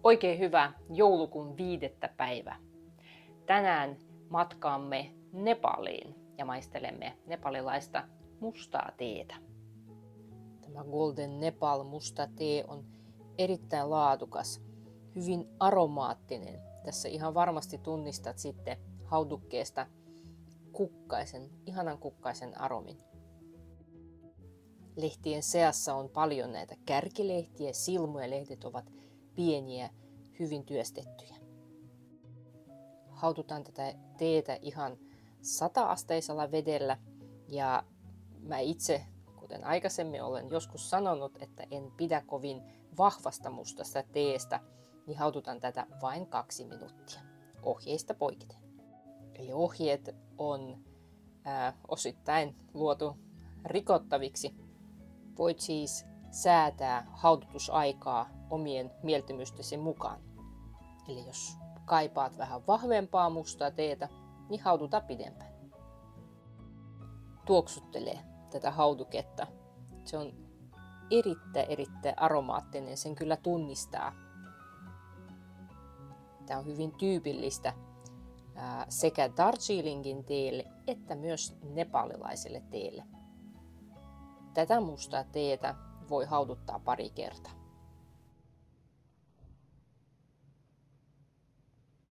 Oikein hyvää joulukuun 5. päivä. Tänään matkaamme Nepaliin ja maistelemme nepalilaista mustaa teetä. Tämä Golden Nepal musta tee on erittäin laadukas, hyvin aromaattinen. Tässä ihan varmasti tunnistat sitten haudukkeesta ihanan kukkaisen aromin. Lehtien seassa on paljon näitä kärkilehtiä, silmuja, lehdet ovat pieniä, hyvin työstettyjä. Haudutaan tätä teetä ihan 100-asteisella vedellä ja mä itse, kuten aikaisemmin olen joskus sanonut, että en pidä kovin vahvasta mustasta teestä, niin haudutaan tätä vain 2 minuuttia ohjeista poiketen. Eli ohjeet on osittain luotu rikottaviksi. Voit siis säätää haudutusaikaa omien mieltymystesi mukaan. Eli jos kaipaat vähän vahvempaa mustaa teetä, niin hauduta pidempään. Tuoksuttele tätä hauduketta. Se on erittäin aromaattinen, sen kyllä tunnistaa. Tämä on hyvin tyypillistä sekä Darjeelingin teelle että myös nepalilaiselle teelle. Tätä mustaa teetä voi hauduttaa pari kertaa.